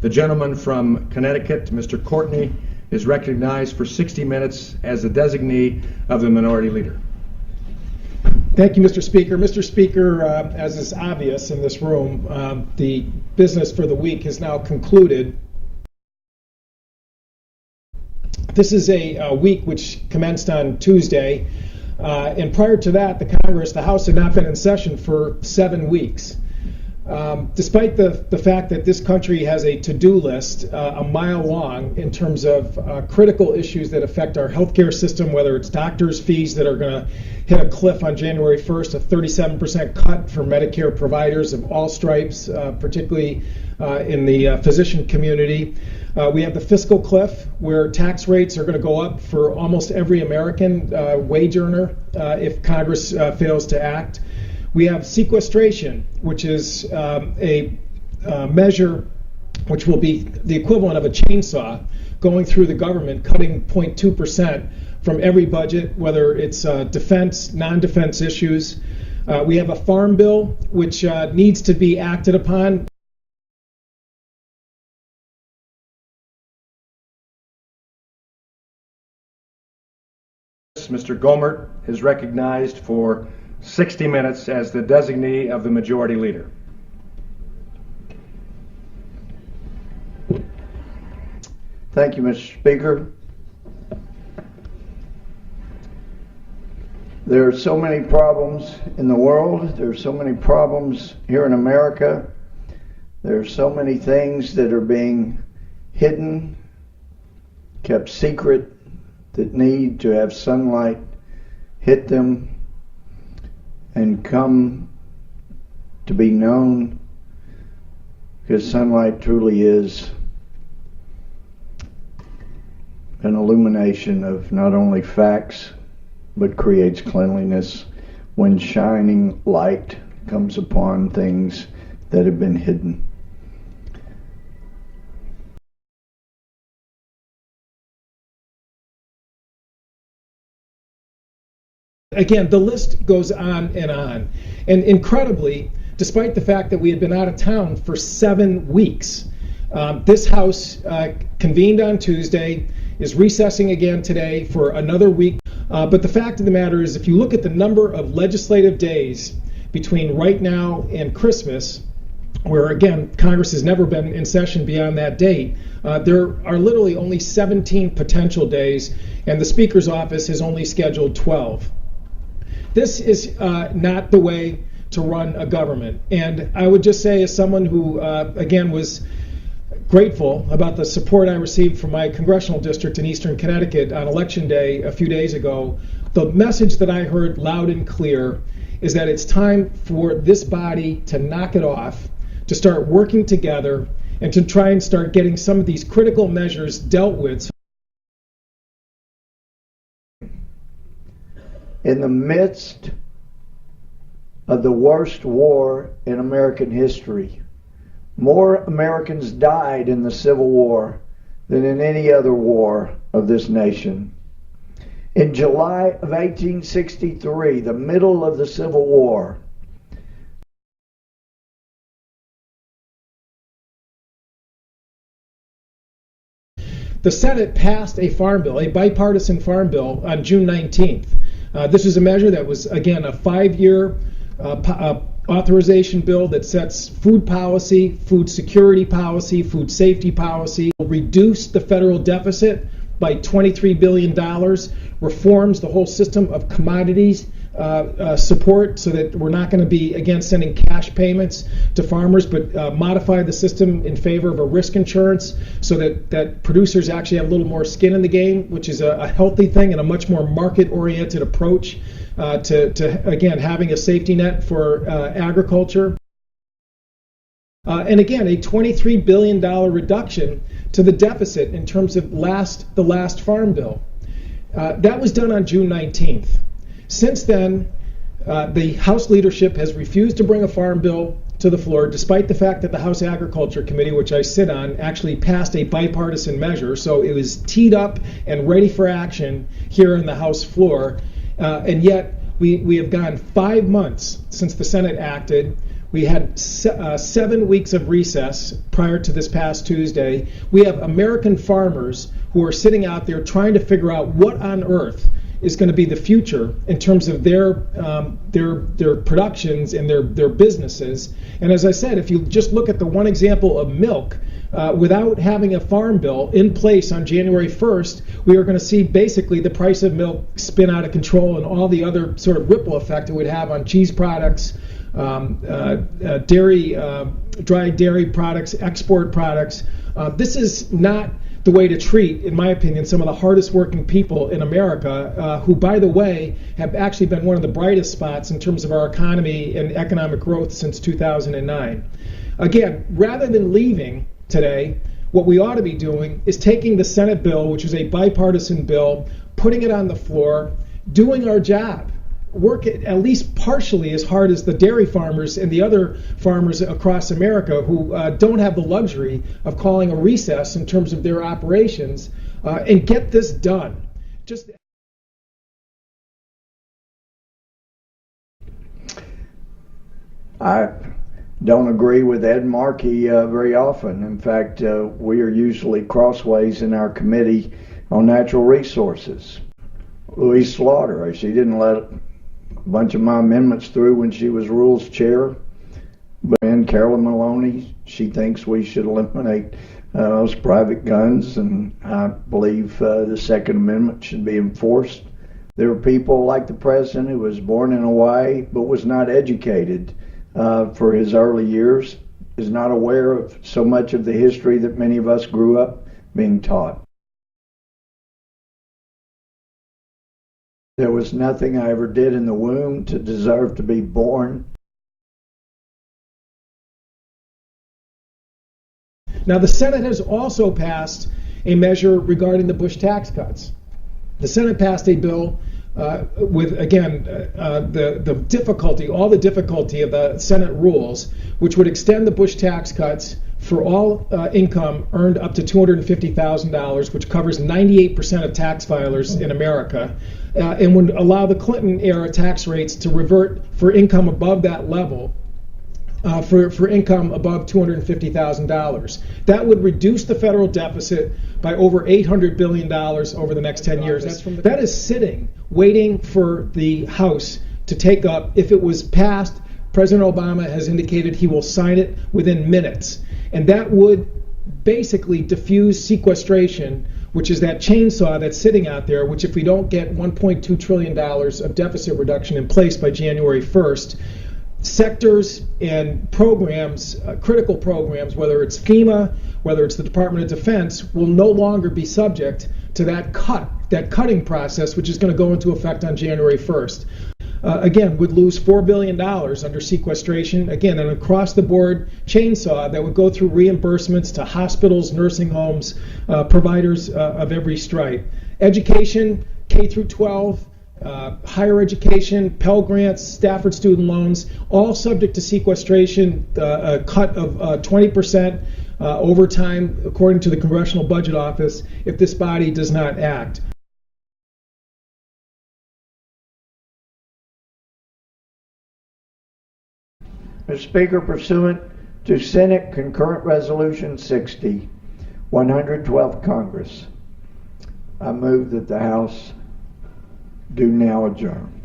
The gentleman from Connecticut, Mr. Courtney, is recognized for 60 minutes as the designee of the Minority Leader. Thank you, Mr. Speaker. Mr. Speaker, as is obvious in this room, the business for the week has now concluded. This is a week which commenced on Tuesday, and prior to that, the House had not been in session for 7 weeks. Despite the fact that this country has a to-do list a mile long in terms of critical issues that affect our healthcare system, whether it's doctors' fees that are going to hit a cliff on January 1st, a 37% cut for Medicare providers of all stripes, particularly in the physician community. We have the fiscal cliff, where tax rates are going to go up for almost every American wage earner if Congress fails to act. We have sequestration, which is a measure which will be the equivalent of a chainsaw going through the government, cutting 0.2% from every budget, whether it's defense, non-defense issues. We have a farm bill, which needs to be acted upon. Mr. Gohmert is recognized for 60 minutes as the designee of the Majority Leader. Thank you, Mr. Speaker. There are so many problems in the world. There are so many problems here in America. There are so many things that are being hidden, kept secret, that need to have sunlight hit them and come to be known, because sunlight truly is an illumination of not only facts but creates cleanliness when shining light comes upon things that have been hidden. Again, the list goes on. And incredibly, despite the fact that we had been out of town for 7 weeks, this House convened on Tuesday, is recessing again today for another week. But the fact of the matter is, if you look at the number of legislative days between right now and Christmas, where again, Congress has never been in session beyond that date, there are literally only 17 potential days, and the Speaker's office has only scheduled 12. This is not the way to run a government. And I would just say, as someone who, again, was grateful about the support I received from my congressional district in Eastern Connecticut on Election Day a few days ago, the message that I heard loud and clear is that it's time for this body to knock it off, to start working together, and to try and start getting some of these critical measures dealt with. In the midst of the worst war in American history, more Americans died in the Civil War than in any other war of this nation. In July of 1863, the middle of the Civil War, the Senate passed a farm bill, a bipartisan farm bill, on June 19th. This is a measure that was, again, a 5-year authorization bill that sets food policy, food security policy, food safety policy, reduce the federal deficit by $23 billion, reforms the whole system of commodities support so that we're not going to be, again, sending cash payments to farmers, but modify the system in favor of a risk insurance so that producers actually have a little more skin in the game, which is a healthy thing and a much more market-oriented approach to again, having a safety net for agriculture. And again, a $23 billion reduction to the deficit in terms of the last farm bill. That was done on June 19th. Since then, the House leadership has refused to bring a farm bill to the floor, despite the fact that the House Agriculture Committee, which I sit on, actually passed a bipartisan measure. So it was teed up and ready for action here on the House floor. And yet, we have gone 5 months since the Senate acted. We had 7 weeks of recess prior to this past Tuesday. We have American farmers who are sitting out there trying to figure out what on earth is going to be the future in terms of their productions and their businesses. And as I said, if you just look at the one example of milk, without having a farm bill in place on January 1st, we are going to see basically the price of milk spin out of control and all the other sort of ripple effect it would have on cheese products, dairy, dried dairy products, export products. This is not the way to treat, in my opinion, some of the hardest working people in America, who, by the way, have actually been one of the brightest spots in terms of our economy and economic growth since 2009. Again, rather than leaving today, what we ought to be doing is taking the Senate bill, which is a bipartisan bill, putting it on the floor, doing our job, work at least partially as hard as the dairy farmers and the other farmers across America who don't have the luxury of calling a recess in terms of their operations, and get this done. Just I don't agree with Ed Markey very often. In fact, we are usually crossways in our committee on natural resources. Louie Slaughter, she didn't let a bunch of my amendments through when she was rules chair. But then Carolyn Maloney, she thinks we should eliminate those private guns, and I believe the Second Amendment should be enforced. There are people like the president who was born in Hawaii but was not educated for his early years, is not aware of so much of the history that many of us grew up being taught. There was nothing I ever did in the womb to deserve to be born. Now, the Senate has also passed a measure regarding the Bush tax cuts. The Senate passed a bill with, again, the difficulty of the Senate rules, which would extend the Bush tax cuts for all income earned up to $250,000, which covers 98% of tax filers in America, and would allow the Clinton-era tax rates to revert for income above that level, for income above $250,000. That would reduce the federal deficit by over $800 billion over the next 10 years. That is sitting, waiting for the House to take up. If it was passed, President Obama has indicated he will sign it within minutes. And that would basically diffuse sequestration, which is that chainsaw that's sitting out there, which if we don't get $1.2 trillion of deficit reduction in place by January 1st, sectors and programs, critical programs, whether it's FEMA, whether it's the Department of Defense, will no longer be subject to that cutting process, which is going to go into effect on January 1st. Again, would lose $4 billion under sequestration. Again, an across-the-board chainsaw that would go through reimbursements to hospitals, nursing homes, providers of every stripe. Education, K through 12, higher education, Pell Grants, Stafford student loans, all subject to sequestration, a cut of 20% over time, according to the Congressional Budget Office, if this body does not act. Mr. Speaker, pursuant to Senate Concurrent Resolution 60, 112th Congress, I move that the House do now adjourn.